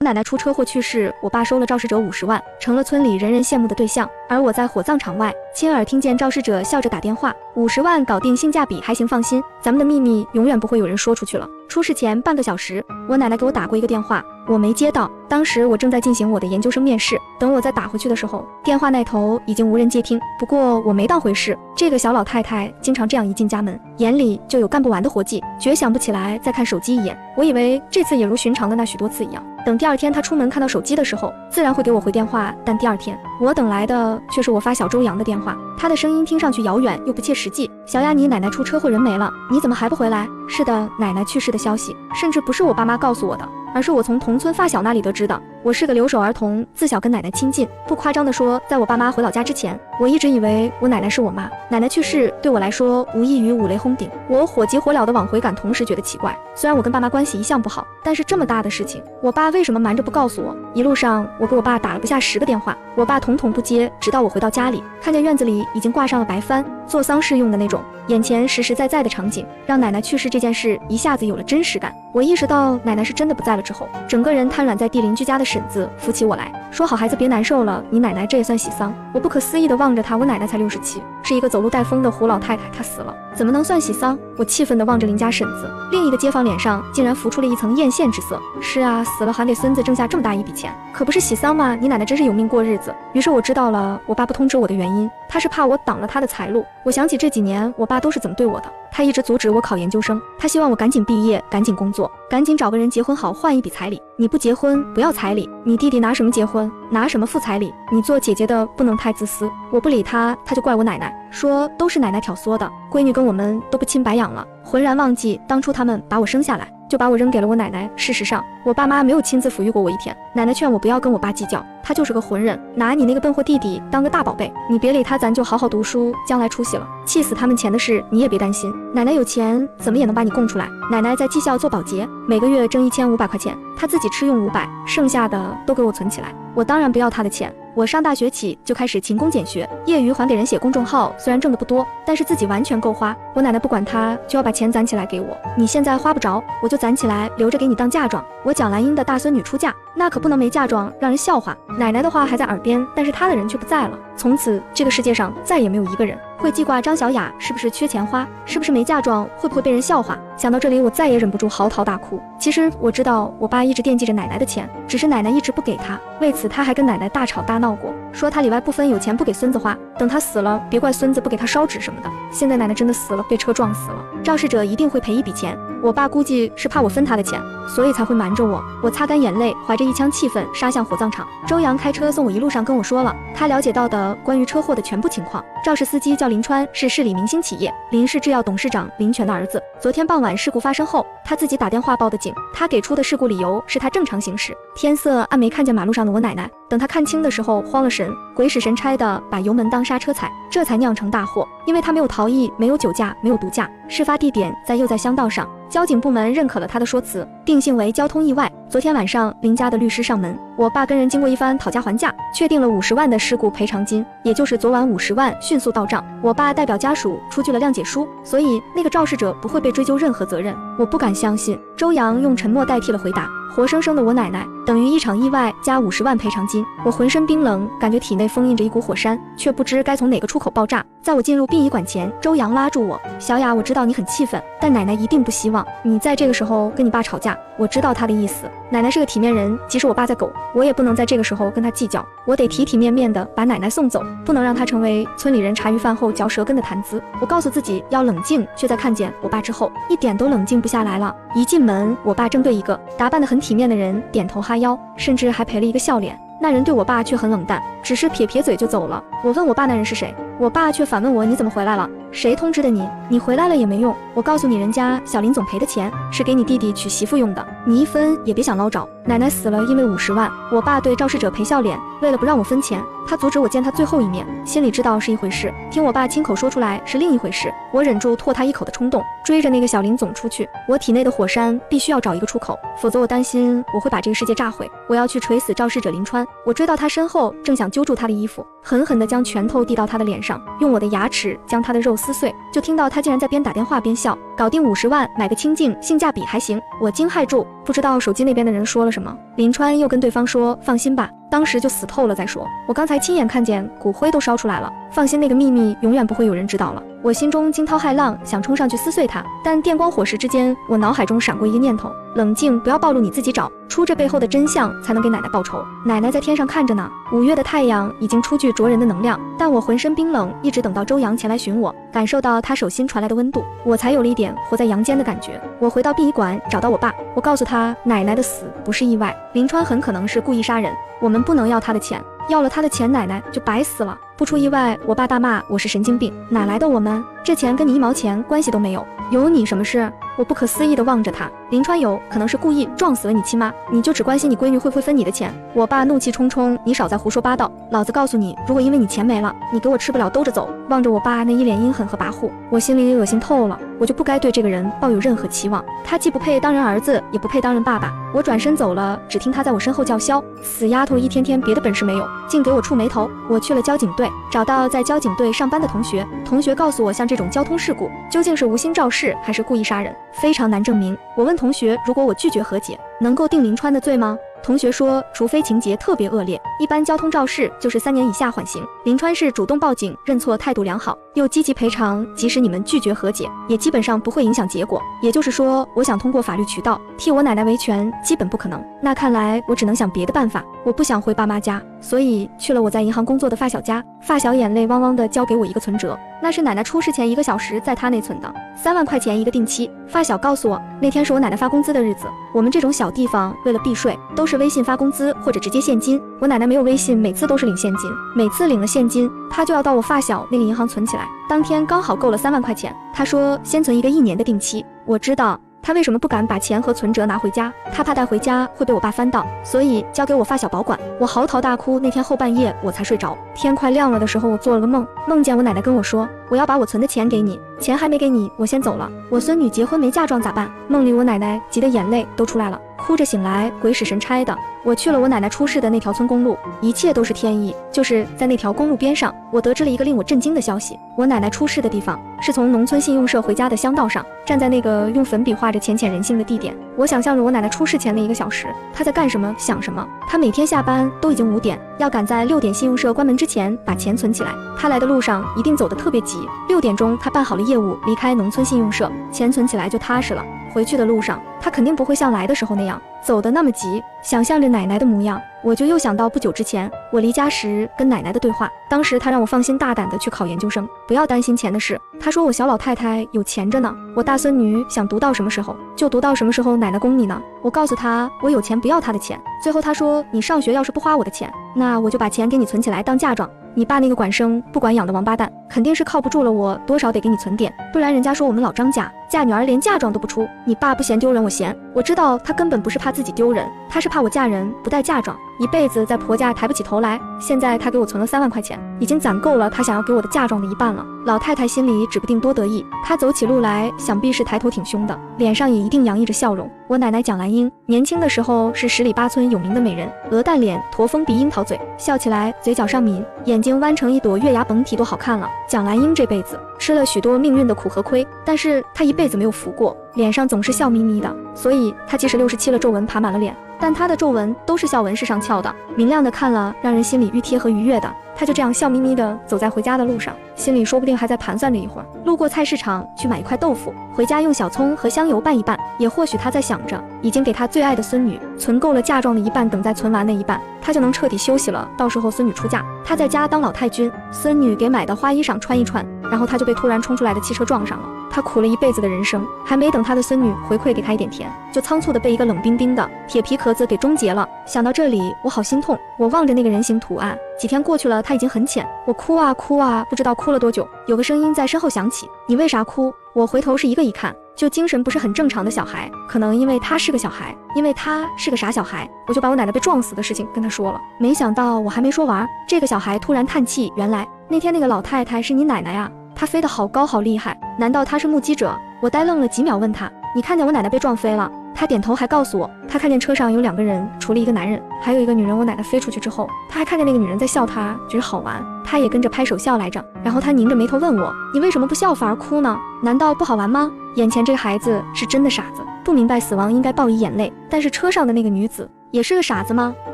我奶奶出车祸去世，我爸收了肇事者50万，成了村里人人羡慕的对象。而我在火葬场外，亲耳听见肇事者笑着打电话：“50万搞定，性价比还行，放心，咱们的秘密永远不会有人说出去了。”出事前半个小时，我奶奶给我打过一个电话，我没接到。当时我正在进行我的研究生面试，等我再打回去的时候，电话那头已经无人接听。不过我没当回事，这个小老太太经常这样一进家门，眼里就有干不完的活计，绝想不起来再看手机一眼。我以为这次也如寻常的那许多次一样，等第二天她出门看到手机的时候，自然会给我回电话。但第二天我等来的却是我发小周阳的电话，他的声音听上去遥远又不切实际：“小雅，你奶奶出车祸人没了，你怎么还不回来？”是的，奶奶去世的消息，甚至不是我爸妈告诉我的，而是我从同村发小那里得知的。我是个留守儿童，自小跟奶奶亲近，不夸张地说，在我爸妈回老家之前，我一直以为我奶奶是我妈。奶奶去世对我来说无异于五雷轰顶，我火急火燎地往回赶，同时觉得奇怪，虽然我跟爸妈关系一向不好，但是这么大的事情，我爸为什么瞒着不告诉我？一路上我给我爸打了不下10个电话，我爸统统不接，直到我回到家里，看见院子里已经挂上了白帆，做丧事用的那种，眼前实实在在的场景，让奶奶去世这件事一下子有了真实感。我意识到奶奶是真的不在了之后，整个人瘫软在地邻居家的婶子扶起我来，说：“好孩子别难受了，你奶奶这也算喜丧。”我不可思议地望着她，我奶奶才67，是一个走路带风的胡老太太，她死了怎么能算喜丧？我气愤地望着邻家婶子，另一个街坊脸上竟然浮出了一层艳羡之色。是啊，死了还给孙子挣下这么大一笔钱，可不是喜丧吗？你奶奶真是有命过日子。于是我知道了我爸不通知我的原因，他是怕我挡了他的财路。我想起这几年我爸都是怎么对我的，他一直阻止我考研究生，他希望我赶紧毕业，赶紧工作，赶紧找个人结婚好换一笔彩礼。你不结婚不要彩礼，你弟弟拿什么结婚，拿什么付彩礼？你做姐姐的不能太自私。我不理他，他就怪我奶奶，说都是奶奶挑唆的，闺女跟我们都不亲白养了，浑然忘记当初他们把我生下来就把我扔给了我奶奶。事实上我爸妈没有亲自抚育过我一天，奶奶劝我不要跟我爸计较，他就是个混人，拿你那个笨货弟弟当个大宝贝，你别理他，咱就好好读书，将来出息了，气死他们钱的事你也别担心，奶奶有钱怎么也能把你供出来。奶奶在技校做保洁，每个月挣1500块钱，她自己吃用500，剩下的都给我存起来。我当然不要她的钱，我上大学起就开始勤工俭学，业余还给人写公众号，虽然挣得不多，但是自己完全够花。我奶奶不管她，就要把钱攒起来给我，你现在花不着，我就攒起来留着给你当嫁妆。我蒋兰英的大孙女出嫁，那可不能没嫁妆，让人笑话。奶奶的话还在耳边，但是她的人却不在了。从此这个世界上再也没有一个人会记挂张小雅是不是缺钱花，是不是没嫁妆，会不会被人笑话。想到这里，我再也忍不住嚎啕大哭。其实我知道我爸一直惦记着奶奶的钱，只是奶奶一直不给他，为此他还跟奶奶大吵大闹过，说他里外不分，有钱不给孙子花，等他死了别怪孙子不给他烧纸什么的。现在奶奶真的死了，被车撞死了，肇事者一定会赔一笔钱，我爸估计是怕我分他的钱，所以才会瞒着我。我擦干眼泪，怀着一腔气愤杀向火葬场。周阳开车送我，一路上跟我说了他了解到的关于车祸的全部情况。肇事司机叫林川，是市里明星企业林氏制药董事长林泉的儿子。昨天傍晚事故发生后，他自己打电话报的警，他给出的事故理由是他正常行驶，天色暗没看见马路上的我奶奶，等他看清的时候慌了神，鬼使神差的把油门当刹车踩，这才酿成大祸。因为他没有逃逸，没有酒驾，没有毒驾，事发地点在又在乡道上，交警部门认可了他的说辞，定性为交通意外。昨天晚上林家的律师上门，我爸跟人经过一番讨价还价，确定了50万的事故赔偿金，也就是昨晚50万迅速到账。我爸代表家属出具了谅解书，所以那个肇事者不会被追究任何责任。我不敢相信，周阳用沉默代替了回答。活生生的我奶奶等于一场意外加50万赔偿金。我浑身冰冷，感觉体内封印着一股火山，却不知该从哪个出口爆炸。在我进入殡仪馆前，周阳拉住我：“小雅，我知道你很气愤，但奶奶一定不希望你在这个时候跟你爸吵架。我知道他的意思，奶奶是个体面人，即使我爸在狗，我也不能在这个时候跟他计较。我得体体面面的把奶奶送走，不能让她成为村里人茶余饭后嚼舌根的谈资。我告诉自己要冷静，却在看见我爸之后，一点都冷静不下来了。一进门，我爸正对一个打扮得很体面的人点头哈腰，甚至还赔了一个笑脸。那人对我爸却很冷淡，只是撇撇嘴就走了。我问我爸那人是谁，我爸却反问我：你怎么回来了？谁通知的你？你回来了也没用。我告诉你，人家小林总赔的钱是给你弟弟娶媳妇用的，你一分也别想捞着。奶奶死了，因为50万。我爸对肇事者赔笑脸，为了不让我分钱，他阻止我见他最后一面。心里知道是一回事，听我爸亲口说出来是另一回事。我忍住唾他一口的冲动，追着那个小林总出去。我体内的火山必须要找一个出口，否则我担心我会把这个世界炸毁。我要去锤死肇事者林川。我追到他身后，正想揪住他的衣服，狠狠地将拳头递到他的脸上，用我的牙齿将他的肉撕碎，就听到他竟然在边打电话边笑。搞定50万，买个清净，性价比还行。我惊骇住，不知道手机那边的人说了什么。林川又跟对方说放心吧，当时就死透了再说。我刚才亲眼看见骨灰都烧出来了，放心，那个秘密永远不会有人知道了。我心中惊涛骇浪，想冲上去撕碎它，但电光火石之间，我脑海中闪过一个念头：冷静，不要暴露你自己，找出这背后的真相，才能给奶奶报仇。奶奶在天上看着呢，5月的太阳已经出具灼人的能量，但我浑身冰冷，一直等到周阳前来寻我，感受到他手心传来的温度，我才有了一点活在阳间的感觉。我回到殡仪馆，找到我爸，我告诉他奶奶的死不是意外，林川很可能是故意杀人，我们不能要他的钱，要了他的钱，奶奶就白死了。不出意外，我爸大骂我是神经病，哪来的我们？这钱跟你1毛钱关系都没有，有你什么事？我不可思议地望着他。林川有可能是故意撞死了你亲妈，你就只关心你闺女会不会分你的钱。我爸怒气冲冲，你少在胡说八道，老子告诉你，如果因为你钱没了，你给我吃不了兜着走。望着我爸那一脸阴狠和跋扈，我心里恶心透了，我就不该对这个人抱有任何期望，他既不配当人儿子，也不配当人爸爸。我转身走了，只听他在我身后叫嚣，死丫头，一天天别的本事没有，净给我触霉头。我去了交警队，找到在交警队上班的同学，同学告诉我，像这种交通事故究竟是无心肇事还是故意杀人，非常难证明。我问同学，如果我拒绝和解，能够定林川的罪吗？同学说，除非情节特别恶劣，一般交通肇事就是3年以下缓刑。林川是主动报警认错，态度良好，又积极赔偿，即使你们拒绝和解，也基本上不会影响结果。也就是说，我想通过法律渠道替我奶奶维权，基本不可能。那看来我只能想别的办法。我不想回爸妈家，所以去了我在银行工作的发小家。发小眼泪汪汪地交给我一个存折，那是奶奶出事前1个小时在他那存的，3万块钱一个定期。发小告诉我，那天是我奶奶发工资的日子，我们这种小地方为了避税，都是微信发工资或者直接现金。我奶奶没有微信，每次都是领现金，每次领了现金，她就要到我发小那个银行存起来，当天刚好够了3万块钱。她说先存一个1年的定期。我知道他为什么不敢把钱和存折拿回家，他怕带回家会被我爸翻到，所以交给我发小保管。我嚎啕大哭，那天后半夜我才睡着。天快亮了的时候，我做了个梦，梦见我奶奶跟我说，我要把我存的钱给你，钱还没给你，我先走了。我孙女结婚没嫁妆咋办？梦里我奶奶急得眼泪都出来了，哭着醒来，鬼使神差的，我去了我奶奶出事的那条村公路，一切都是天意。就是在那条公路边上，我得知了一个令我震惊的消息，我奶奶出事的地方是从农村信用社回家的乡道上，站在那个用粉笔画着浅浅人性的地点，我想象着我奶奶出事前的1个小时，她在干什么，想什么。她每天下班都已经5点，要赶在6点信用社关门之前把钱存起来。她来的路上一定走得特别急，6点钟她办好了业务，离开农村信用社，钱存起来就踏实了。回去的路上，她肯定不会像来的时候那样走得那么急。想象着奶奶的模样，我就又想到不久之前我离家时跟奶奶的对话。当时她让我放心大胆的去考研究生，不要担心钱的事。她说我小老太太有钱着呢，我大孙女想读到什么时候就读到什么时候，奶奶供你呢。我告诉她我有钱不要她的钱。最后她说，你上学要是不花我的钱，那我就把钱给你存起来当嫁妆。你爸那个管生不管养的王八蛋，肯定是靠不住了，我多少得给你存点，不然人家说我们老张家嫁女儿连嫁妆都不出。你爸不嫌丢人，我嫌。我知道他根本不是怕自己丢人，他是怕我嫁人不带嫁妆，一辈子在婆家抬不起头来。现在他给我存了3万块钱，已经攒够了他想要给我的嫁妆的1半了。老太太心里指不定多得意，她走起路来想必是抬头挺胸的，脸上也一定洋溢着笑容。我奶奶蒋兰英年轻的时候是10里8村有名的美人，鹅蛋脸，驼峰鼻，樱桃嘴，笑起来嘴角上抿，眼睛弯成一朵月牙，甭提多好看了。蒋兰英这辈子吃了许多命运的苦和亏，但是她一辈子没有服过，脸上总是笑眯眯的，所以她即使67了，皱纹爬满了脸，但她的皱纹都是笑纹式上翘的，明亮的看了让人心里熨帖和愉悦的。她就这样笑眯眯的走在回家的路上，心里说不定还在盘算着一会儿路过菜市场去买一块豆腐，回家用小葱和香油拌一拌。也或许她在想着，已经给她最爱的孙女存够了嫁妆的1半，等再存完那1半，她就能彻底休息了。到时候孙女出嫁，她在家当老太君，孙女给买的花衣裳穿一穿，然后她就被突然冲出来的汽车撞上了。她苦了一辈子的人生，还没等她的孙女回馈给她一点甜，就仓促的被一个冷冰冰的铁皮壳子给终结了。想到这里，我好心痛。我望着那个人形图案，几天过去了，它已经很浅。我哭啊哭啊，不知道哭了多久。有个声音在身后响起，你为啥哭？我回头是一个一看，就精神不是很正常的小孩，可能因为他是个小孩，因为他是个傻小孩，我就把我奶奶被撞死的事情跟他说了。没想到我还没说完，这个小孩突然叹气，原来那天那个老太太是你奶奶呀，她飞得好高好厉害，难道她是目击者？我呆愣了几秒，问他，你看见我奶奶被撞飞了？他点头还告诉我，他看见车上有2个人，除了一个男人，还有一个女人。我奶奶飞出去之后，他还看见那个女人在笑他，觉得好玩，他也跟着拍手笑来着。然后他拧着眉头问我，你为什么不笑反而哭呢？难道不好玩吗？眼前这个孩子是真的傻子，不明白死亡应该报以眼泪，但是车上的那个女子也是个傻子吗？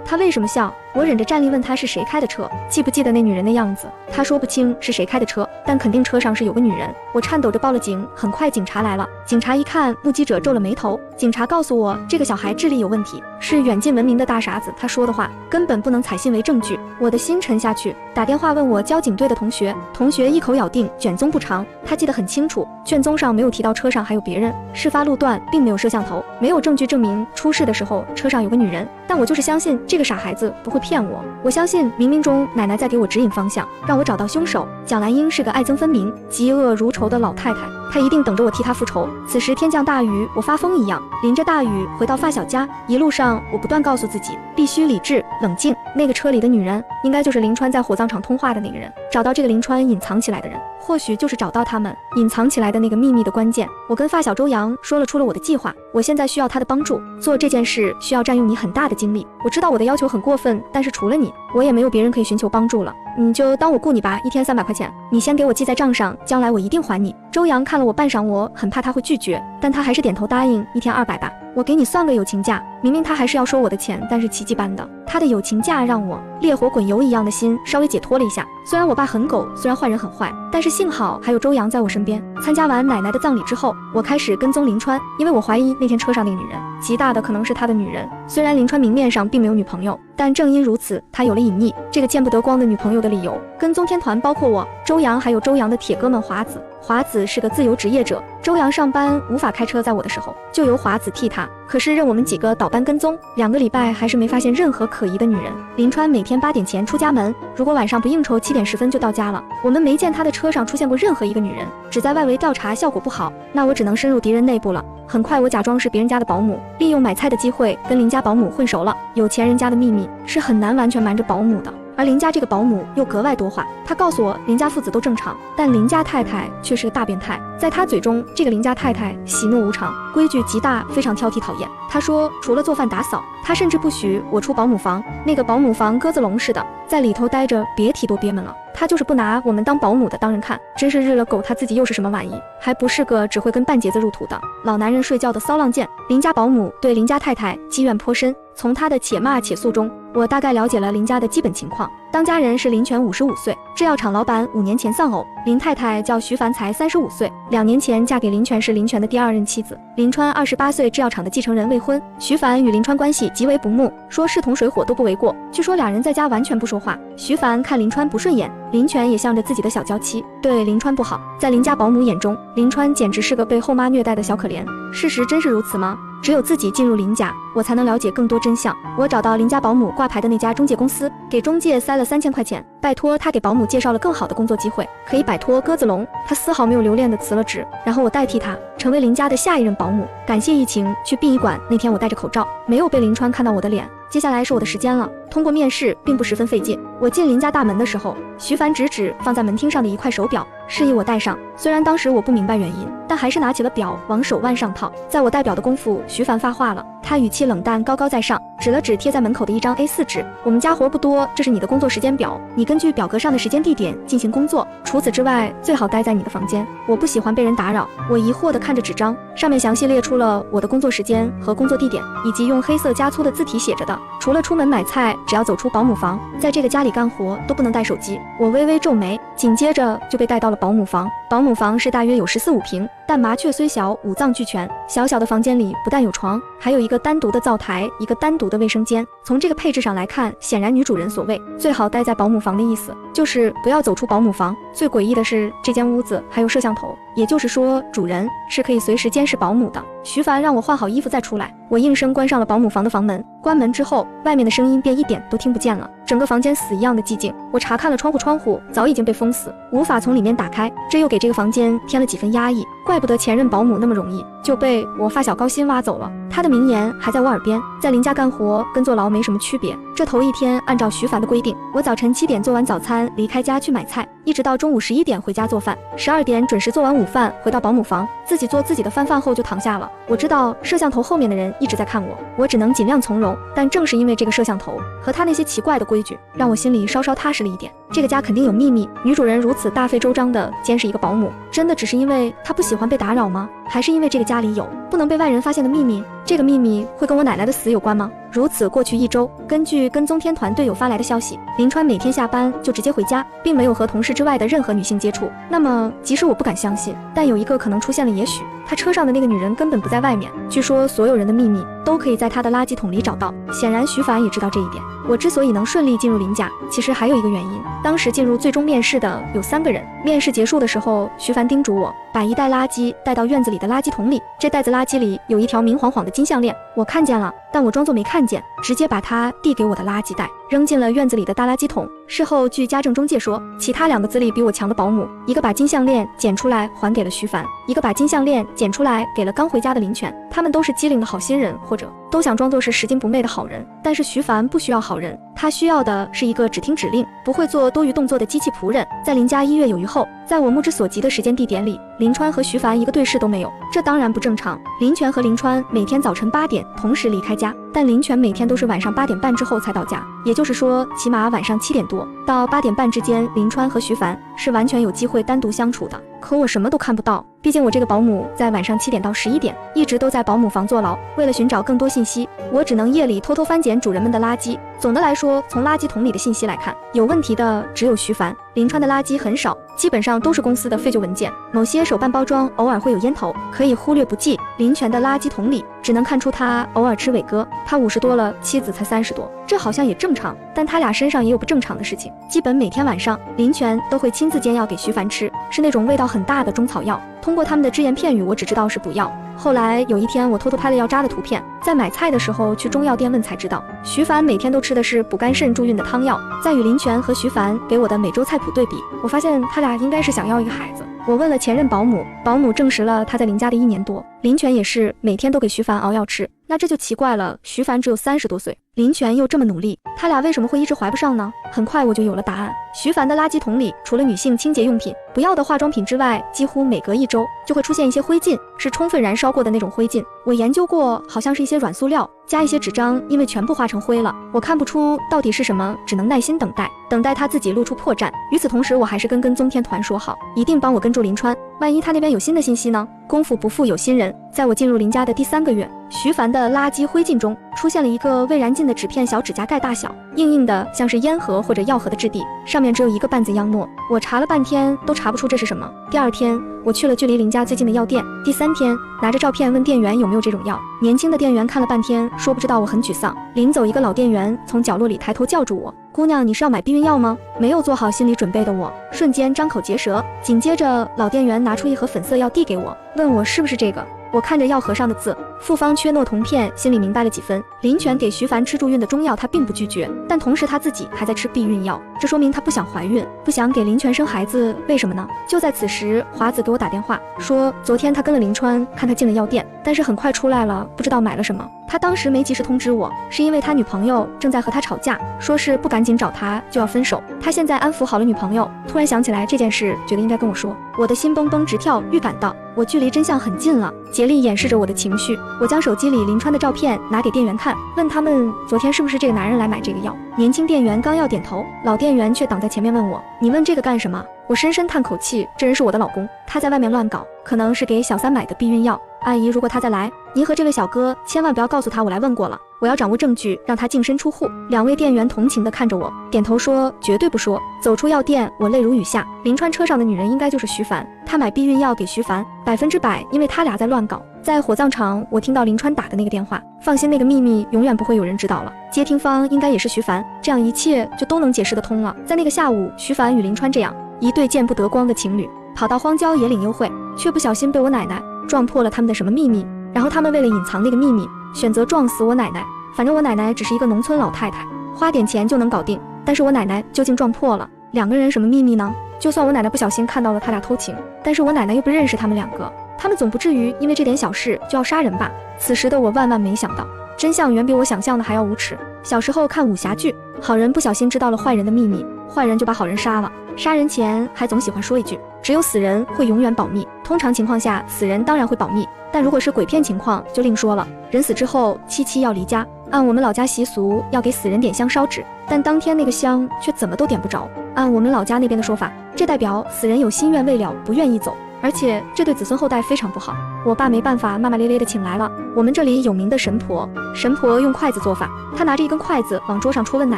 他为什么笑？我忍着站立问他是谁开的车，记不记得那女人的样子？他说不清是谁开的车，但肯定车上是有个女人。我颤抖着报了警，很快警察来了。警察一看，目击者皱了眉头。警察告诉我，这个小孩智力有问题，是远近闻名的大傻子，他说的话根本不能采信为证据。我的心沉下去，打电话问我交警队的同学，同学一口咬定卷宗不长，他记得很清楚，卷宗上没有提到车上还有别人，事发路段并没有摄像头，没有证据证明出事的时候车上有个女人。但我就是相信这个傻孩子不会骗我，我相信冥冥中奶奶在给我指引方向，让我找到凶手。蒋兰英是个爱憎分明、嫉恶如仇的老太太，她一定等着我替她复仇。此时天降大雨，我发疯一样淋着大雨回到发小家，一路上我不断告诉自己必须理智冷静。那个车里的女人应该就是林川在火葬场通话的那个人，找到这个林川隐藏起来的人，或许就是找到他们隐藏起来的那个秘密的关键。我跟发小周洋说了出了我的计划，我现在需要他的帮助，做这件事需要占用你很大的精力。我知道我的要求很过分，但是除了你，我也没有别人可以寻求帮助了，你就当我雇你吧，1天300块钱，你先给我记在账上，将来我一定还你。周洋看了我半晌，我很怕他会拒绝，但他还是点头答应，1天200吧，我给你算个友情价。明明他还是要收我的钱，但是奇迹般的，他的友情价让我烈火滚油一样的心稍微解脱了一下。虽然我爸很狗，虽然坏人很坏，但是幸好还有周洋在我身边。参加完奶奶的葬礼之后，我开始跟踪林川，因为我怀疑那天车上那个女人极大的可能是他的女人。虽然林川明面上并没有女朋友，但正因如此，他有了隐匿这个见不得光的女朋友的理由。跟踪天团包括我、周洋还有周洋的铁哥们华子。华子是个自由职业者，周洋上班无法开车载我的时候，就由华子替他。可是任我们几个倒班跟踪，2个礼拜还是没发现任何可疑的女人。林川每天8点前出家门，如果晚上不应酬7点10分就到家了。我们没见他的车上出现过任何一个女人，只在外围调查效果不好，那我只能深入敌人内部了。很快我假装是别人家的保姆，利用买菜的机会跟林家保姆混熟了。有钱人家的秘密是很难完全瞒着保姆的，而林家这个保姆又格外多话。他告诉我林家父子都正常，但林家太太却是个大变态。在他嘴中，这个林家太太喜怒无常，规矩极大，非常挑剔讨厌。他说除了做饭打扫，他甚至不许我出保姆房，那个保姆房鸽子笼似的，在里头待着别提多憋闷了。他就是不拿我们当保姆的当人看，真是日了狗他自己又是什么玩意，还不是个只会跟半截子入土的老男人睡觉的骚浪贱。林家保姆对林家太太积怨颇深，从他的且骂且诉中，我大概了解了林家的基本情况。当家人是林泉55岁，制药厂老板5年前丧偶，林太太叫徐凡才35岁，2年前嫁给林泉，是林泉的第2任妻子。林川28岁，制药厂的继承人，未婚。徐凡与林川关系极为不睦，说势同水火都不为过。据说2人在家完全不说话，徐凡看林川不顺眼，林泉也向着自己的小娇妻，对林川不好。在林家保姆眼中，林川简直是个被后妈虐待的小可怜。事实真是如此吗？只有自己进入林家，我才能了解更多真相。我找到林家保姆挂牌的那家中介公司，给中介塞了3000块钱，拜托他给保姆介绍了更好的工作机会，可以摆脱鸽子笼。他丝毫没有留恋地辞了职，然后我代替他成为林家的下一任保姆。感谢疫情，去殡仪馆那天我戴着口罩，没有被林川看到我的脸。接下来是我的时间了，通过面试并不十分费劲。我进林家大门的时候，徐凡指放在门厅上的一块手表，示意我戴上。虽然当时我不明白原因，但还是拿起了表往手腕上套。在我戴表的功夫，徐凡发话了，他语气冷淡，高高在上，指了指贴在门口的一张 A4 纸。我们家活不多，这是你的工作时间表，你根据表格上的时间地点进行工作，除此之外最好待在你的房间，我不喜欢被人打扰。我疑惑地看着纸张，上面详细列出了我的工作时间和工作地点，以及用黑色加粗的字体写着的，除了出门买菜，只要走出保姆房，在这个家里干活都不能带手机。我微微皱眉，紧接着就被带到了保姆房。保姆房是大约有14-15平，但麻雀虽小，五脏俱全。小小的房间里不但有床，还有一个单独的灶台，一个单独的卫生间。从这个配置上来看，显然女主人所谓最好待在保姆房的意思，就是不要走出保姆房。最诡异的是，这间屋子还有摄像头，也就是说，主人是可以随时监视保姆的。徐凡让我换好衣服再出来，我应声关上了保姆房的房门。关门之后，外面的声音便一点都听不见了，整个房间死一样的寂静。我查看了窗户早已经被封死，无法从里面打开，这又给这个房间添了几分压抑。怪不得前任保姆那么容易就被我发小高薪挖走了。他的名言还在我耳边，在林家干活跟坐牢没什么区别。这头一天，按照徐凡的规定，我早晨7点做完早餐离开家去买菜，一直到中午11点回家做饭，12点准时做完午饭回到保姆房，自己做自己的饭后就躺下了。我知道摄像头后面的人一直在看我，我只能尽量从容，但正是因为这个摄像头和他那些奇怪的规矩，让我心里稍稍踏实了一点。这个家肯定有秘密，女主人如此大费周章地监视一个保姆，真的只是因为她不喜欢被打扰吗？还是因为这个家里有不能被外人发现的秘密？这个秘密会跟我奶奶的死有关吗？如此过去1周，根据跟踪天团队友发来的消息，林川每天下班就直接回家，并没有和同事之外的任何女性接触。那么即使我不敢相信，但有一个可能出现了，也许他车上的那个女人根本不在外面。据说所有人的秘密都可以在他的垃圾桶里找到，显然徐凡也知道这一点。我之所以能顺利进入林家，其实还有一个原因，当时进入最终面试的有3个人，面试结束的时候，徐凡叮嘱我把一袋垃圾带到院子里的垃圾桶里，这袋子垃圾里有一条明晃晃的金项链，我看见了，但我装作没看见，直接把它递给我的垃圾袋，扔进了院子里的大垃圾桶。事后据家政中介说，其他2个资历比我强的保姆，一个把金项链捡出来还给了徐凡，一个把金项链捡出来给了刚回家的林泉。他们都是机灵的好心人，或者都想装作是拾金不昧的好人，但是徐凡不需要好人，他需要的是一个只听指令，不会做多余动作的机器仆人。在林家1月有余后，在我目之所及的时间地点里，林川和徐凡一个对视都没有，这当然不正常。林泉和林川每天早晨8点同时离开家，但林泉每天都是晚上8点半之后才到家，也就是说起码晚上7点多到8点半之间，林川和徐凡是完全有机会单独相处的。可我什么都看不到，毕竟我这个保姆在晚上7点到11点一直都在保姆房坐牢。为了寻找更多信息，我只能夜里偷偷翻捡主人们的垃圾。总的来说，从垃圾桶里的信息来看，有问题的只有徐凡。林川的垃圾很少，基本上都是公司的废旧文件，某些手办包装偶尔会有烟头，可以忽略不计。林泉的垃圾桶里只能看出他偶尔吃伟哥，他50多了，妻子才30多，这好像也正常，但他俩身上也有不正常的事情。基本每天晚上，林泉都会亲自煎药给徐凡吃，是那种味道很大的中草药。通过他们的只言片语，我只知道是补药。后来有一天，我偷偷拍了药渣的图片，在买菜的时候去中药店问才知道，徐凡每天都吃的是补肝肾助孕的汤药。再与林泉和徐凡给我的每周菜谱对比，我发现他俩应该是想要一个孩子。我问了前任保姆，保姆证实了他在林家的1年多，林泉也是每天都给徐凡熬药吃。那这就奇怪了，徐凡只有30多岁，林泉又这么努力，他俩为什么会一直怀不上呢？很快我就有了答案，徐凡的垃圾桶里除了女性清洁用品、不要的化妆品之外，几乎每隔1周就会出现一些灰烬，是充分燃烧过的那种灰烬。我研究过，好像是一些软塑料加一些纸张，因为全部化成灰了，我看不出到底是什么，只能耐心等待，等待他自己露出破绽。与此同时，我还是跟踪天团说好，一定帮我跟住林川，万一他那边有新的信息呢？功夫不负有心人，在我进入林家的第3个月，徐凡的垃圾灰烬中出现了一个未燃尽的纸片，小指甲盖大小，硬硬的，像是烟盒或者药盒的质地，上面只有1个半字央诺。我查了半天都查不出这是什么。第2天，我去了距离林家最近的药店。第3天，拿着照片问店员有没有这种药，年轻的店员看了半天说不知道，我很沮丧。临走，一个老店员从角落里抬头叫住我，姑娘，你是要买避孕药吗？没有做好心理准备的我瞬间张口结舌，紧接着老店员拿出一盒粉色药递给我，问我是不是这个。我看着药盒上的字，复方缺诺酮片，心里明白了几分。林泉给徐凡吃助孕的中药，他并不拒绝，但同时他自己还在吃避孕药，这说明他不想怀孕，不想给林泉生孩子。为什么呢？就在此时，华子给我打电话说，昨天他跟了林川，看他进了药店，但是很快出来了，不知道买了什么。他当时没及时通知我，是因为他女朋友正在和他吵架，说是不赶紧找他就要分手。他现在安抚好了女朋友，突然想起来这件事，觉得应该跟我说。我的心蹦蹦直跳，预感到我距离真相很近了，竭力掩饰着我的情绪。我将手机里林川的照片拿给店员看，问他们昨天是不是这个男人来买这个药。年轻店员刚要点头，老店员却挡在前面问我，你问这个干什么？我深深叹口气，这人是我的老公，他在外面乱搞，可能是给小三买的避孕药。阿姨，如果他再来，您和这位小哥千万不要告诉他我来问过了，我要掌握证据，让他净身出户。2位店员同情地看着我，点头说绝对不说。走出药店，我泪如雨下。林川车上的女人应该就是徐凡，他买避孕药给徐凡，100%因为他俩在乱搞。在火葬场，我听到林川打的那个电话，放心，那个秘密永远不会有人知道了。接听方应该也是徐凡，这样一切就都能解释得通了。在那个下午，徐凡与林川这样一对见不得光的情侣，跑到荒郊野岭幽会，却不小心被我奶奶撞破了他们的什么秘密，然后他们为了隐藏那个秘密，选择撞死我奶奶。反正我奶奶只是一个农村老太太，花点钱就能搞定，但是我奶奶究竟撞破了2个人什么秘密呢？就算我奶奶不小心看到了他俩偷情，但是我奶奶又不认识他们2个，他们总不至于因为这点小事就要杀人吧？此时的我万万没想到，真相远比我想象的还要无耻。小时候看武侠剧，好人不小心知道了坏人的秘密，坏人就把好人杀了，杀人前还总喜欢说一句，只有死人会永远保密。通常情况下，死人当然会保密，但如果是鬼片情况就另说了。人死之后，妻妻要离家，按我们老家习俗要给死人点香烧纸，但当天那个香却怎么都点不着。按我们老家那边的说法，这代表死人有心愿未了，不愿意走，而且这对子孙后代非常不好。我爸没办法，骂骂咧咧的请来了我们这里有名的神婆。神婆用筷子做法，她拿着一根筷子往桌上戳，问奶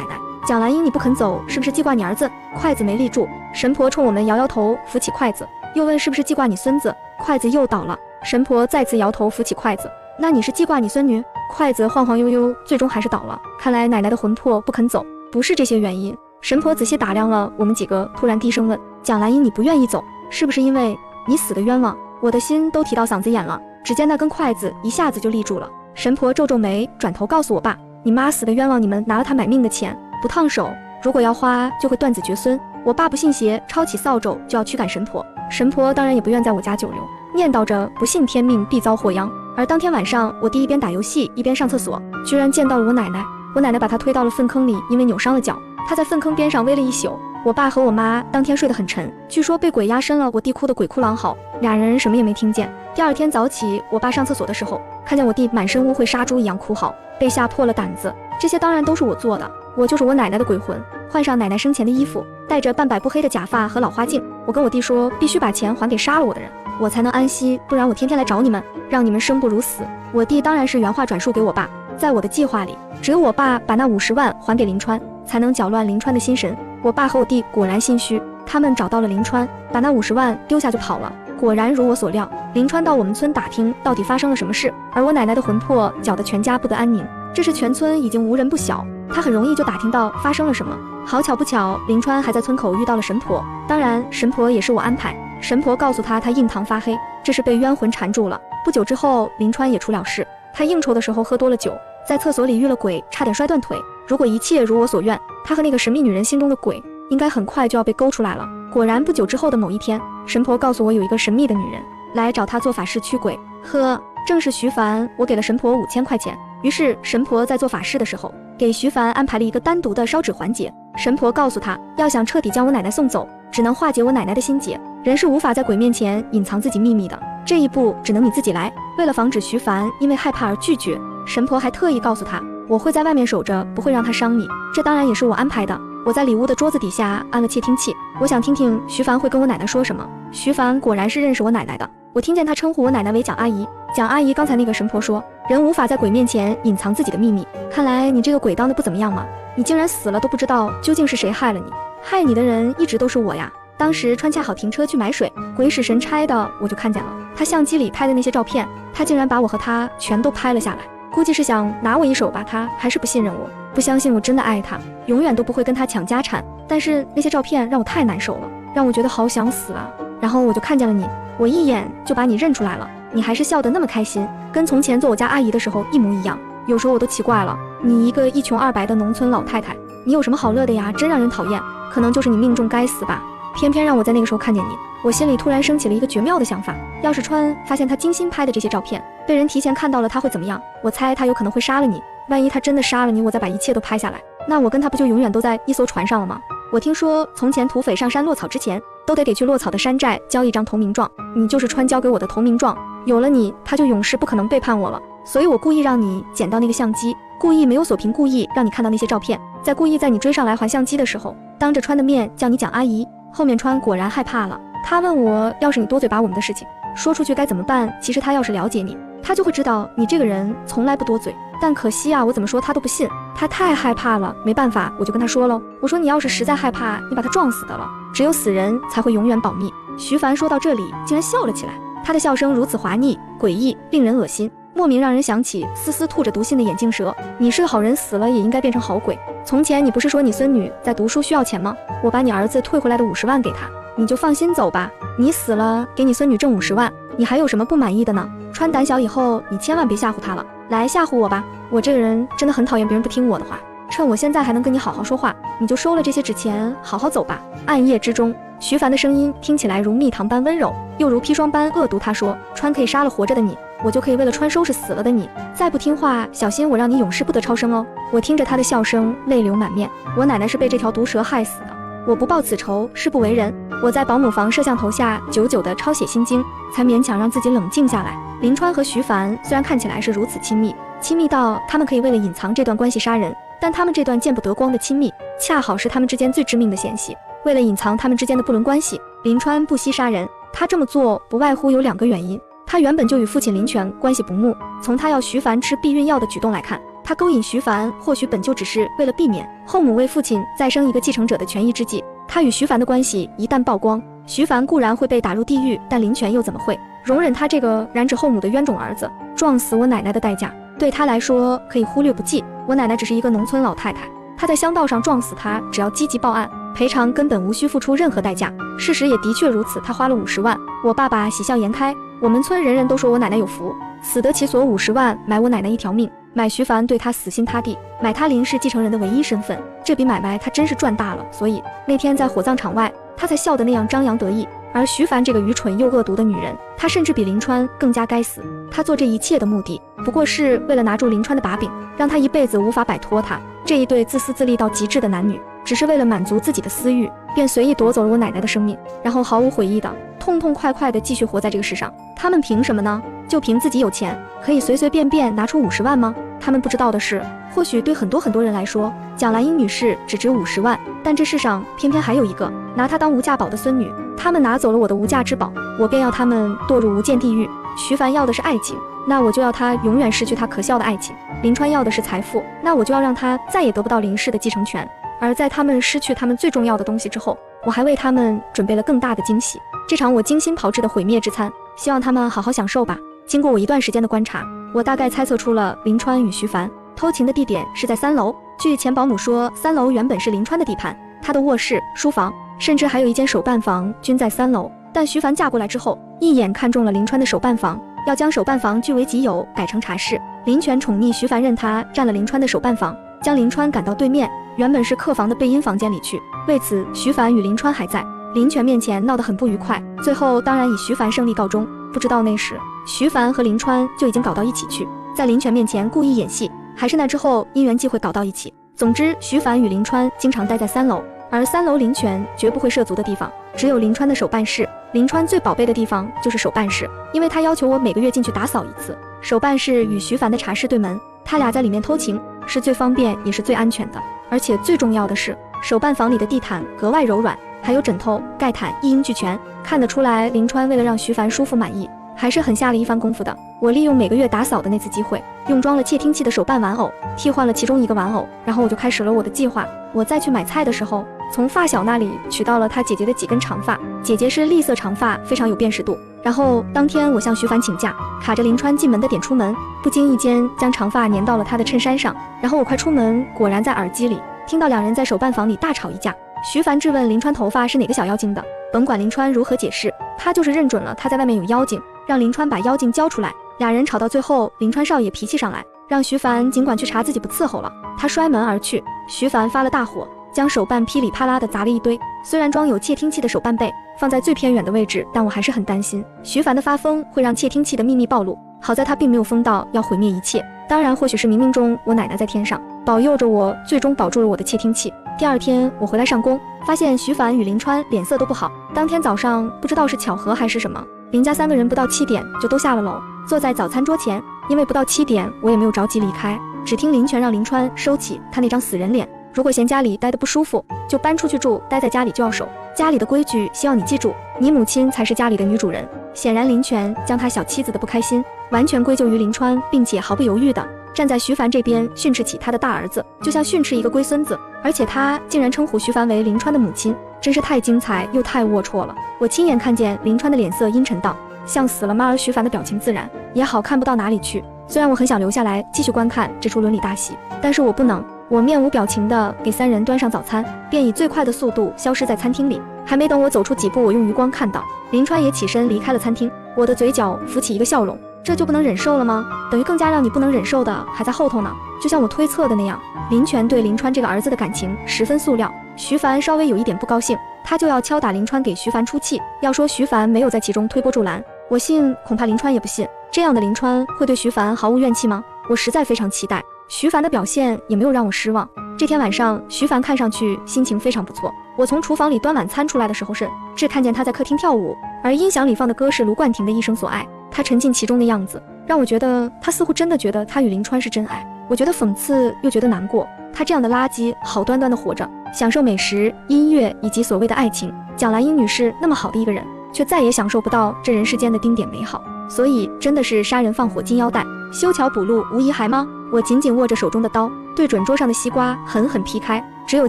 奶：蒋兰英，你不肯走，是不是记挂你儿子？筷子没立住，神婆冲我们摇摇头，扶起筷子，又问是不是记挂你孙子？筷子又倒了，神婆再次摇头，扶起筷子，那你是记挂你孙女？筷子晃晃悠悠，最终还是倒了。看来奶奶的魂魄不肯走，不是这些原因。神婆仔细打量了我们几个，突然低声问：蒋兰英，你不愿意走，是不是因为你死的冤枉？我的心都提到嗓子眼了，只见那根筷子一下子就立住了。神婆皱皱眉，转头告诉我爸：你妈死的冤枉，你们拿了她买命的钱，不烫手，如果要花就会断子绝孙。我爸不信邪，抄起扫帚就要驱赶神婆。神婆当然也不愿在我家久留，念叨着不信天命必遭祸殃。而当天晚上，我弟一边打游戏一边上厕所，居然见到了我奶奶。我奶奶把她推到了粪坑里，因为扭伤了脚，她在粪坑边上煨了一宿。我爸和我妈当天睡得很沉，据说被鬼压身了。我弟哭得鬼哭狼嚎，俩人什么也没听见。第二天早起，我爸上厕所的时候，看见我弟满身污秽，杀猪一样哭嚎，被吓破了胆子。这些当然都是我做的，我就是我奶奶的鬼魂。换上奶奶生前的衣服，戴着半白不黑的假发和老花镜，我跟我弟说，必须把钱还给杀了我的人，我才能安息，不然我天天来找你们，让你们生不如死。我弟当然是原话转述给我爸。在我的计划里，只有我爸把那50万还给林川，才能搅乱林川的心神。我爸和我弟果然心虚，他们找到了林川，把那50万丢下就跑了。果然如我所料，林川到我们村打听到底发生了什么事，而我奶奶的魂魄搅得全家不得安宁。这时全村已经无人不晓，他很容易就打听到发生了什么。好巧不巧，林川还在村口遇到了神婆，当然神婆也是我安排。神婆告诉他印堂发黑，这是被冤魂缠住了。不久之后，林川也出了事，他应酬的时候喝多了酒，在厕所里遇了鬼，差点摔断腿。如果一切如我所愿，他和那个神秘女人心中的鬼应该很快就要被勾出来了。果然不久之后的某一天，神婆告诉我有一个神秘的女人来找他做法事驱鬼。呵，正是徐凡。我给了神婆5000块钱，于是神婆在做法事的时候给徐凡安排了一个单独的烧纸环节。神婆告诉他，要想彻底将我奶奶送走，只能化解我奶奶的心结，人是无法在鬼面前隐藏自己秘密的，这一步只能你自己来。为了防止徐凡因为害怕而拒绝，神婆还特意告诉他，我会在外面守着，不会让他伤你，这当然也是我安排的。我在里屋的桌子底下安了窃听器，我想听听徐凡会跟我奶奶说什么。徐凡果然是认识我奶奶的，我听见他称呼我奶奶为蒋阿姨。蒋阿姨，刚才那个神婆说，人无法在鬼面前隐藏自己的秘密，看来你这个鬼当的不怎么样嘛，你竟然死了都不知道究竟是谁害了你，害你的人一直都是我呀。当时川恰好停车去买水，鬼使神差的我就看见了他相机里拍的那些照片，他竟然把我和他全都拍了下来，估计是想拿我一手吧。他还是不信任我，不相信我真的爱他，永远都不会跟他抢家产。但是那些照片让我太难受了，让我觉得好想死啊。然后我就看见了你，我一眼就把你认出来了，你还是笑得那么开心，跟从前做我家阿姨的时候一模一样。有时候我都奇怪了，你一个一穷二白的农村老太太，你有什么好乐的呀？真让人讨厌。可能就是你命中该死吧，偏偏让我在那个时候看见你。我心里突然升起了一个绝妙的想法，要是川发现他精心拍的这些照片被人提前看到了，他会怎么样？我猜他有可能会杀了你，万一他真的杀了你，我再把一切都拍下来，那我跟他不就永远都在一艘船上了吗？我听说从前土匪上山落草之前都得给去落草的山寨交一张投名状，你就是川交给我的投名状，有了你他就永世不可能背叛我了。所以我故意让你捡到那个相机，故意没有锁屏，故意让你看到那些照片，再故意在你追上来还相机的时候当着川的面叫你蒋阿姨。后面川果然害怕了，他问我，要是你多嘴把我们的事情说出去该怎么办？其实他要是了解你，他就会知道你这个人从来不多嘴，但可惜啊，我怎么说他都不信，他太害怕了。没办法，我就跟他说喽，我说你要是实在害怕，你把他撞死得了，只有死人才会永远保密。徐凡说到这里竟然笑了起来，他的笑声如此滑腻诡异，令人恶心，莫名让人想起丝丝吐着毒信的眼镜蛇。你是个好人，死了也应该变成好鬼。从前你不是说你孙女在读书需要钱吗？我把你儿子退回来的50万给他，你就放心走吧。你死了给你孙女挣50万，你还有什么不满意的呢？川胆小以后你千万别吓唬他了，来吓唬我吧。我这个人真的很讨厌别人不听我的话，趁我现在还能跟你好好说话，你就收了这些纸钱好好走吧。暗夜之中，徐凡的声音听起来如蜜糖般温柔，又如砒霜般恶毒。他说：“川可以杀了活着的你，我就可以为了川收拾死了的你。再不听话，小心我让你永世不得超生哦。”我听着他的笑声，泪流满面。我奶奶是被这条毒蛇害死的，我不报此仇，誓不为人。我在保姆房摄像头下久久地抄写心经，才勉强让自己冷静下来。林川和徐凡虽然看起来是如此亲密，亲密到他们可以为了隐藏这段关系杀人，但他们这段见不得光的亲密，恰好是他们之间最致命的嫌隙。为了隐藏他们之间的不伦关系，林川不惜杀人。他这么做不外乎有2个原因。他原本就与父亲林权关系不睦，从他要徐凡吃避孕药的举动来看，他勾引徐凡或许本就只是为了避免后母为父亲再生一个继承者的权宜之计。他与徐凡的关系一旦曝光，徐凡固然会被打入地狱，但林权又怎么会容忍他这个染指后母的冤种儿子撞死我奶奶的代价，对他来说可以忽略不计。我奶奶只是一个农村老太太，他在乡道上撞死他，只要积极报案，赔偿根本无需付出任何代价。事实也的确如此，他花了50万。我爸爸喜笑颜开，我们村人人都说我奶奶有福，死得其所50万买我奶奶一条命，买徐凡对他死心塌地，买他林氏继承人的唯一身份。这笔买卖他真是赚大了，所以那天在火葬场外，他才笑得那样张扬得意。而徐凡这个愚蠢又恶毒的女人，她甚至比林川更加该死。她做这一切的目的，不过是为了拿住林川的把柄，让他一辈子无法摆脱他。这一对自私自利到极致的男女，只是为了满足自己的私欲，便随意夺走了我奶奶的生命，然后毫无悔意的痛痛快快的继续活在这个世上。他们凭什么呢？就凭自己有钱，可以随随便便拿出50万吗？他们不知道的是，或许对很多人来说，蒋兰英女士只值50万，但这世上偏偏还有一个拿她当无价宝的孙女。他们拿走了我的无价之宝，我便要他们堕入无间地狱。徐凡要的是爱情，那我就要他永远失去他可笑的爱情。林川要的是财富，那我就要让他再也得不到林氏的继承权。而在他们失去他们最重要的东西之后，我还为他们准备了更大的惊喜，这场我精心炮制的毁灭之餐，希望他们好好享受吧。经过我一段时间的观察，我大概猜测出了林川与徐凡偷情的地点是在3楼。据前保姆说，3楼原本是林川的地盘，他的卧室、书房，甚至还有一间手办房均在3楼。但徐凡嫁过来之后，一眼看中了林川的手办房，要将手办房据为己有，改成茶室。林权宠溺徐凡，任他占了林川的手办房，将林川赶到对面原本是客房的备阴房间里去。为此，徐凡与林川还在林权面前闹得很不愉快，最后当然以徐凡胜利告终。不知道那时徐凡和林川就已经搞到一起去，在林权面前故意演戏，还是那之后因缘际会搞到一起。总之，徐凡与林川经常待在3楼，而3楼林权绝不会涉足的地方，只有林川的手办室。林川最宝贝的地方就是手办室，因为他要求我每个月进去打扫一次。手办室与徐凡的茶室对门，他俩在里面偷情是最方便也是最安全的。而且最重要的是，手办房里的地毯格外柔软，还有枕头、盖毯一应俱全，看得出来林川为了让徐凡舒服满意，还是很下了一番功夫的。我利用每个月打扫的那次机会，用装了窃听器的手办玩偶替换了其中一个玩偶，然后我就开始了我的计划。我再去买菜的时候，从发小那里取到了他姐姐的几根长发，姐姐是栗色长发，非常有辨识度。然后当天我向徐凡请假，卡着林川进门的点出门，不经意间将长发粘到了他的衬衫上。然后我快出门，果然在耳机里听到2人在手办房里大吵一架。徐凡质问林川头发是哪个小妖精的，甭管林川如何解释，他就是认准了他在外面有妖精，让林川把妖精交出来。2人吵到最后，林川少爷脾气上来，让徐凡尽管去查自己不伺候了，他摔门而去。徐凡发了大火，将手办噼里啪啦的砸了一堆。虽然装有窃听器的手办被放在最偏远的位置，但我还是很担心徐凡的发疯会让窃听器的秘密暴露。好在他并没有疯到要毁灭一切，当然或许是冥冥中我奶奶在天上保佑着我，最终保住了我的窃听器。第2天我回来上工，发现徐凡与林川脸色都不好。当天早上不知道是巧合还是什么，林家3个人不到7点就都下了楼，坐在早餐桌前。因为不到7点，我也没有着急离开，只听林权让林川收起他那张死人脸，如果嫌家里待得不舒服，就搬出去住，待在家里就要守家里的规矩，希望你记住，你母亲才是家里的女主人。显然林权将他小妻子的不开心完全归咎于林川，并且毫不犹豫地站在徐凡这边训斥起他的大儿子，就像训斥一个龟孙子。而且他竟然称呼徐凡为林川的母亲，真是太精彩又太龌龊了。我亲眼看见林川的脸色阴沉道像死了妈，而徐凡的表情自然也好看不到哪里去。虽然我很想留下来继续观看这出伦理大戏，但是我不能。我面无表情地给3人端上早餐，便以最快的速度消失在餐厅里。还没等我走出几步，我用余光看到林川也起身离开了餐厅。我的嘴角浮起一个笑容，这就不能忍受了吗？等于更加让你不能忍受的还在后头呢。就像我推测的那样，林权对林川这个儿子的感情十分塑料。徐凡稍微有一点不高兴，他就要敲打林川给徐凡出气。要说徐凡没有在其中推波助澜，我信，恐怕林川也不信。这样的林川会对徐凡毫无怨气吗？我实在非常期待。徐凡的表现也没有让我失望。这天晚上，徐凡看上去心情非常不错。我从厨房里端晚餐出来的时候，只看见他在客厅跳舞，而音响里放的歌是卢冠廷的《一生所爱》。他沉浸其中的样子，让我觉得他似乎真的觉得他与林川是真爱。我觉得讽刺，又觉得难过。他这样的垃圾，好端端的活着，享受美食、音乐以及所谓的爱情。蒋兰英女士那么好的一个人，却再也享受不到这人世间的丁点美好。所以真的是杀人放火金腰带，修桥补路无遗骸吗？我紧紧握着手中的刀，对准桌上的西瓜狠狠劈开。只有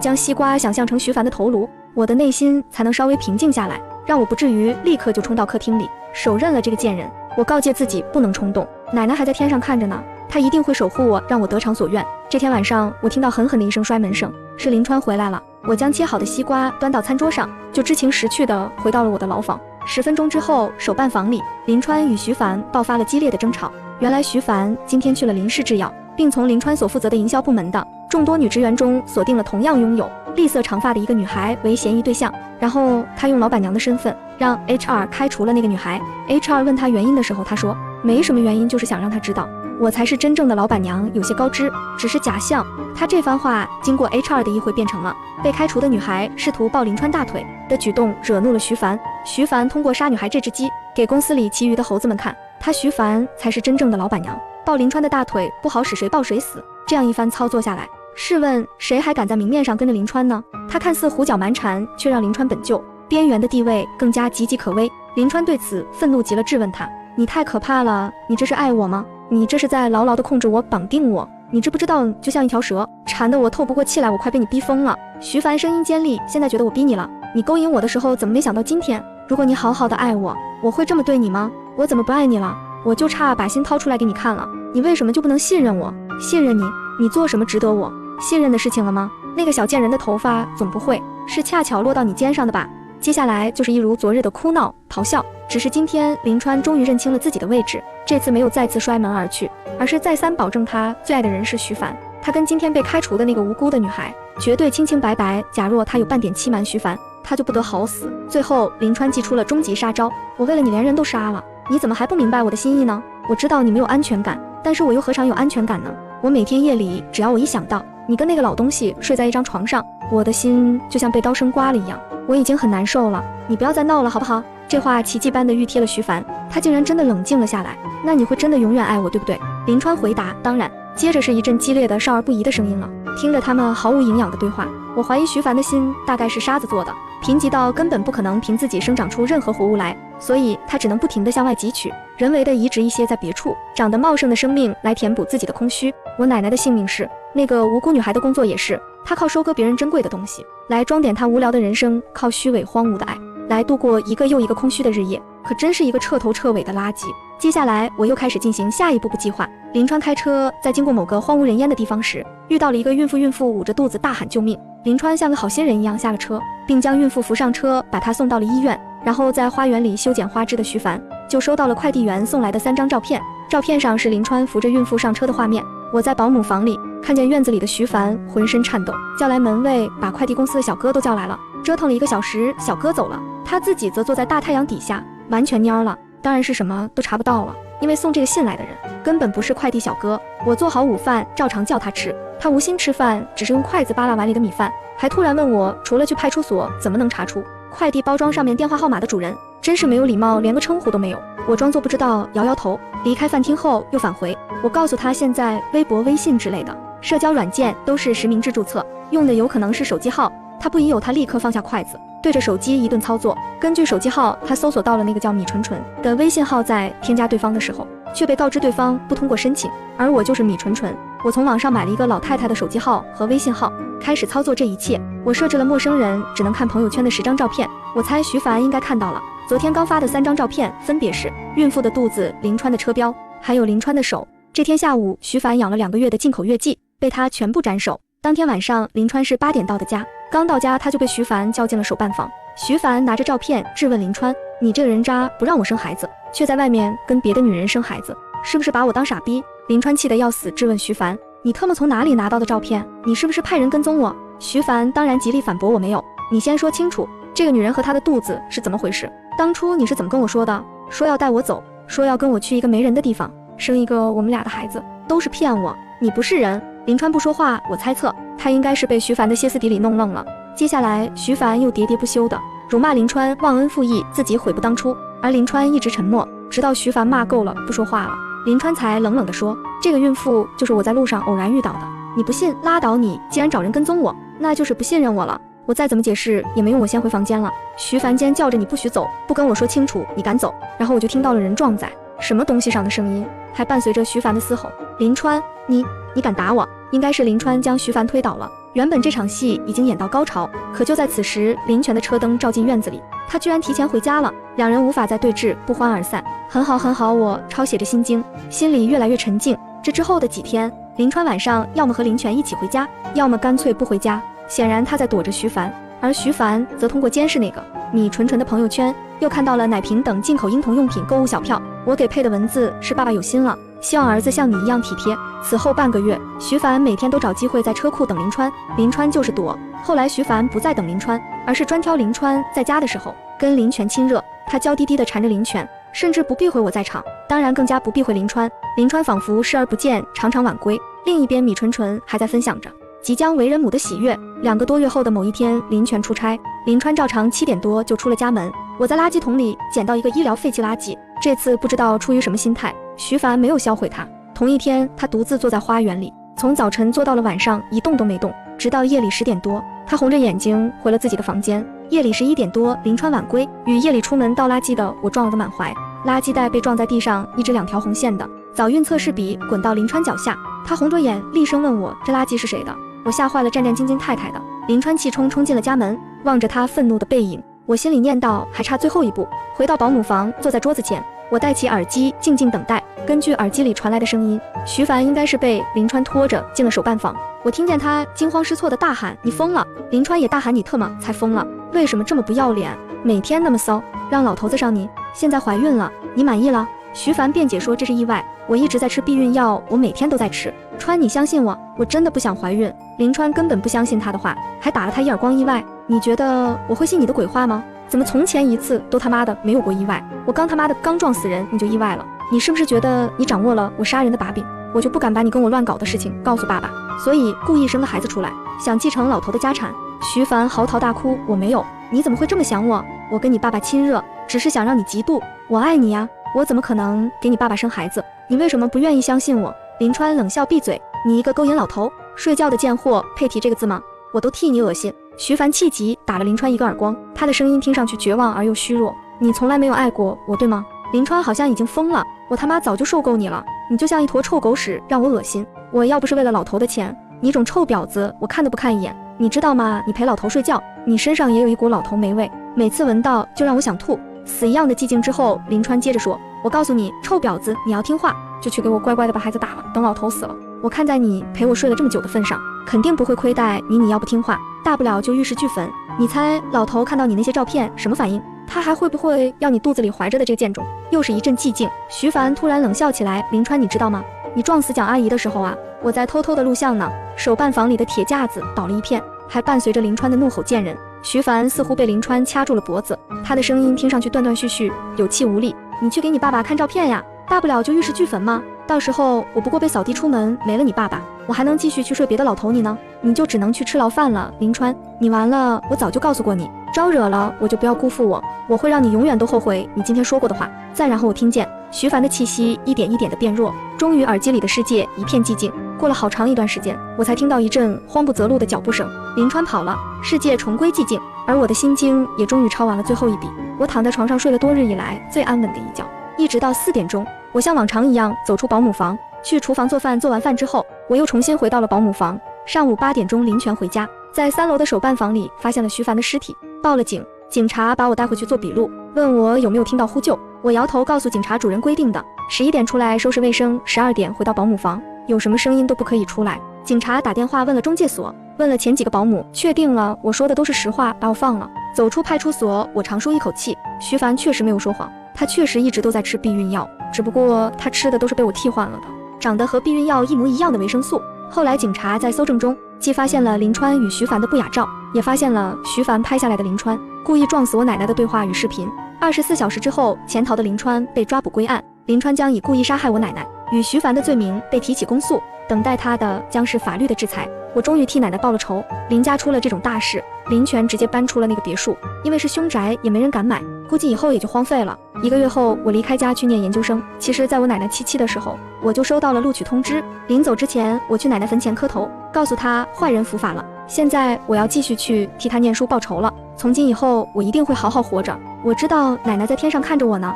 将西瓜想象成徐凡的头颅，我的内心才能稍微平静下来，让我不至于立刻就冲到客厅里手刃了这个贱人。我告诫自己不能冲动，奶奶还在天上看着呢，她一定会守护我，让我得偿所愿。这天晚上，我听到狠狠的一声摔门声，是林川回来了。我将切好的西瓜端到餐桌上，就知情识趣地回到了我的牢房。10分钟之后，手办房里，林川与徐凡爆发了激烈的争吵。原来徐凡今天去了林氏制药，并从林川所负责的营销部门的众多女职员中锁定了同样拥有栗色长发的一个女孩为嫌疑对象，然后他用老板娘的身份让 HR 开除了那个女孩。HR 问他原因的时候，他说没什么原因，就是想让他知道我才是真正的老板娘，有些高知，只是假象。他这番话经过 HR 的意会，变成了被开除的女孩试图抱林川大腿的举动，惹怒了徐凡。徐凡通过杀女孩这只鸡给公司里其余的猴子们看，他徐凡才是真正的老板娘，抱林川的大腿不好使，谁抱谁死。这样一番操作下来，试问谁还敢在明面上跟着林川呢？他看似胡搅蛮缠，却让林川本就边缘的地位更加岌岌可危。林川对此愤怒极了，质问他：你太可怕了，你这是爱我吗？你这是在牢牢地控制我，绑定我，你知不知道就像一条蛇，缠得我透不过气来，我快被你逼疯了。徐凡声音尖利，现在觉得我逼你了，你勾引我的时候怎么没想到今天？如果你好好的爱我，我会这么对你吗？我怎么不爱你了？我就差把心掏出来给你看了，你为什么就不能信任我？信任你？你做什么值得我信任的事情了吗？那个小贱人的头发总不会是恰巧落到你肩上的吧？接下来就是一如昨日的哭闹咆哮，只是今天林川终于认清了自己的位置，这次没有再次摔门而去，而是再三保证他最爱的人是徐凡，他跟今天被开除的那个无辜的女孩绝对清清白白。假若他有半点欺瞒徐凡，他就不得好死。最后林川祭出了终极杀招，我为了你连人都杀了，你怎么还不明白我的心意呢？我知道你没有安全感，但是我又何尝有安全感呢？我每天夜里只要我一想到你跟那个老东西睡在一张床上，我的心就像被刀生刮了一样，我已经很难受了，你不要再闹了好不好？这话奇迹般的熨贴了徐凡，他竟然真的冷静了下来。那你会真的永远爱我对不对？林川回答当然。接着是一阵激烈的少儿不宜的声音了，听着他们毫无营养的对话，我怀疑徐凡的心大概是沙子做的，贫瘠到根本不可能凭自己生长出任何活物来，所以他只能不停地向外汲取，人为的移植一些在别处长得茂盛的生命来填补自己的空虚。我奶奶的性命是，那个无辜女孩的工作也是，她靠收割别人珍贵的东西来装点她无聊的人生，靠虚伪荒芜的爱来度过一个又一个空虚的日夜，可真是一个彻头彻尾的垃圾。接下来我又开始进行下一步计划。林川开车在经过某个荒无人烟的地方时，遇到了一个孕妇捂着肚子大喊救命。林川像个好心人一样下了车，并将孕妇扶上车，把她送到了医院。然后在花园里修剪花枝的徐凡就收到了快递员送来的3张照片，照片上是林川扶着孕妇上车的画面。我在保姆房里看见院子里的徐凡浑身颤抖，叫来门卫，把快递公司的小哥都叫来了，折腾了1个小时，小哥走了，他自己则坐在大太阳底下完全蔫了，当然是什么都查不到了，因为送这个信来的人根本不是快递小哥。我做好午饭照常叫他吃，他无心吃饭，只是用筷子扒拉碗里的米饭，还突然问我除了去派出所怎么能查出快递包装上面电话号码的主人，真是没有礼貌，连个称呼都没有。我装作不知道，摇摇头。离开饭厅后又返回，我告诉他现在微博、微信之类的社交软件都是实名制注册，用的有可能是手机号。他不疑有他，立刻放下筷子，对着手机一顿操作。根据手机号，他搜索到了那个叫米纯纯的微信号，在添加对方的时候却被告知对方不通过申请，而我就是米纯纯。我从网上买了一个老太太的手机号和微信号，开始操作这一切。我设置了陌生人只能看朋友圈的10张照片，我猜徐凡应该看到了昨天刚发的3张照片，分别是孕妇的肚子、林川的车标，还有林川的手。这天下午，徐凡养了2个月的进口月季被他全部斩首。当天晚上，林川是8点到的家，刚到家他就被徐凡叫进了手办房。徐凡拿着照片质问林川：你这个人渣，不让我生孩子，却在外面跟别的女人生孩子，是不是把我当傻逼？林川气得要死，质问徐凡：你特么从哪里拿到的照片？你是不是派人跟踪我？徐凡当然极力反驳：我没有，你先说清楚。这个女人和她的肚子是怎么回事？当初你是怎么跟我说的？说要带我走，说要跟我去一个没人的地方，生一个我们俩的孩子，都是骗我。你不是人。林川不说话，我猜测他应该是被徐凡的歇斯底里弄愣了。接下来徐凡又喋喋不休的辱骂林川忘恩负义，自己悔不当初，而林川一直沉默，直到徐凡骂够了不说话了，林川才冷冷地说，这个孕妇就是我在路上偶然遇到的，你不信拉倒你，既然找人跟踪我，那就是不信任我了，我再怎么解释也没用，我先回房间了。徐凡尖叫着你不许走，不跟我说清楚你敢走，然后我就听到了人撞在什么东西上的声音，还伴随着徐凡的嘶吼，林川你敢打我。应该是林川将徐凡推倒了。原本这场戏已经演到高潮，可就在此时，林泉的车灯照进院子里，他居然提前回家了，两人无法再对峙，不欢而散。很好很好，我抄写着心经，心里越来越沉静。这之后的几天，林川晚上要么和林泉一起回家，要么干脆不回家，显然他在躲着徐凡。而徐凡则通过监视那个米纯纯的朋友圈，又看到了奶瓶等进口婴童用品购物小票。我给配的文字是爸爸有心了，希望儿子像你一样体贴。此后半个月，徐凡每天都找机会在车库等林川，林川就是躲。后来徐凡不再等林川，而是专挑林川在家的时候跟林泉亲热，他娇滴滴地缠着林泉，甚至不避讳我在场，当然更加不避讳林川。林川仿佛视而不见，常常晚归。另一边，米纯纯还在分享着即将为人母的喜悦。2个多月后的某一天，林泉出差，林川照常7点多就出了家门。我在垃圾桶里捡到一个医疗废弃垃圾，这次不知道出于什么心态，徐凡没有销毁它。同一天，他独自坐在花园里，从早晨坐到了晚上，一动都没动，直到夜里10点多，他红着眼睛回了自己的房间。夜里11点多，林川晚归，与夜里出门倒垃圾的我撞了个满怀，垃圾袋被撞在地上，一直2条红线的。早运测试笔滚到林川脚下，他红着眼厉声问我这垃圾是谁的。我吓坏了，战战兢兢太太的。林川气冲冲进了家门，望着他愤怒的背影，我心里念道还差最后一步。回到保姆房，坐在桌子前，我戴起耳机静静等待。根据耳机里传来的声音，徐凡应该是被林川拖着进了手办房。我听见他惊慌失措的大喊你疯了。林川也大喊你特么才疯了，为什么这么不要脸，每天那么骚，让老头子上你，现在怀孕了，你满意了？徐凡辩解说这是意外，我一直在吃避孕药，我每天都在吃。川你相信我，我真的不想怀孕。林川根本不相信他的话，还打了他一耳光。意外？你觉得我会信你的鬼话吗？怎么从前一次都他妈的没有过意外？我刚他妈的刚撞死人你就意外了？你是不是觉得你掌握了我杀人的把柄？我就不敢把你跟我乱搞的事情告诉爸爸，所以故意生个孩子出来，想继承老头的家产。徐凡嚎啕大哭，我没有，你怎么会这么想我？我跟你爸爸亲热，只是想让你嫉妒，我爱你呀，我怎么可能给你爸爸生孩子？你为什么不愿意相信我？林川冷笑闭嘴，你一个勾引老头睡觉的贱货，配提这个字吗？我都替你恶心。徐凡气急打了林川一个耳光，他的声音听上去绝望而又虚弱，你从来没有爱过我对吗？林川好像已经疯了，我他妈早就受够你了，你就像一坨臭狗屎，让我恶心。我要不是为了老头的钱，你种臭婊子我看都不看一眼。你知道吗？你陪老头睡觉，你身上也有一股老头霉味，每次闻到就让我想吐。死一样的寂静之后，林川接着说，我告诉你，臭婊子，你要听话，就去给我乖乖的把孩子打了，等老头死了，我看在你陪我睡了这么久的份上，肯定不会亏待你。你要不听话，大不了就玉石俱焚。你猜老头看到你那些照片什么反应？他还会不会要你肚子里怀着的这个贱种？又是一阵寂静。徐凡突然冷笑起来，林川你知道吗？你撞死蒋阿姨的时候啊，我在偷偷的录像呢。手办房里的铁架子倒了一片，还伴随着林川的怒吼贱人。徐凡似乎被林川掐住了脖子，他的声音听上去断断续续，有气无力。你去给你爸爸看照片呀，大不了就玉石俱焚吗？到时候我不过被扫地出门，没了你爸爸，我还能继续去睡别的老头你呢？你就只能去吃牢饭了。林川，你完了，我早就告诉过你，招惹了我就不要辜负我，我会让你永远都后悔你今天说过的话。再然后我听见徐凡的气息一点一点的变弱，终于耳机里的世界一片寂静。过了好长一段时间，我才听到一阵慌不择路的脚步声，林川跑了，世界重归寂静，而我的心经也终于抄完了最后一笔。我躺在床上睡了多日以来最安稳的一觉，一直到4点钟，我像往常一样走出保姆房，去厨房做饭。做完饭之后，我又重新回到了保姆房。上午8点钟，林泉回家，在3楼的手办房里发现了徐凡的尸体，报了警。警察把我带回去做笔录，问我有没有听到呼救。我摇头，告诉警察主人规定的11点出来收拾卫生，12点回到保姆房，有什么声音都不可以出来。警察打电话问了中介所，问了前几个保姆，确定了我说的都是实话，把我放了。走出派出所，我长舒一口气，徐凡确实没有说谎，他确实一直都在吃避孕药，只不过他吃的都是被我替换了的，长得和避孕药一模一样的维生素。后来警察在搜证中既发现了林川与徐凡的不雅照，也发现了徐凡拍下来的林川故意撞死我奶奶的对话与视频。24小时之后，潜逃的林川被抓捕归案，林川将以故意杀害我奶奶与徐凡的罪名被提起公诉，等待他的将是法律的制裁。我终于替奶奶报了仇。林家出了这种大事，林泉直接搬出了那个别墅，因为是凶宅，也没人敢买，估计以后也就荒废了。1个月后，我离开家去念研究生。其实，在我奶奶77的时候，我就收到了录取通知。临走之前，我去奶奶坟前磕头，告诉她坏人伏法了。现在我要继续去替她念书报仇了。从今以后，我一定会好好活着。我知道奶奶在天上看着我呢。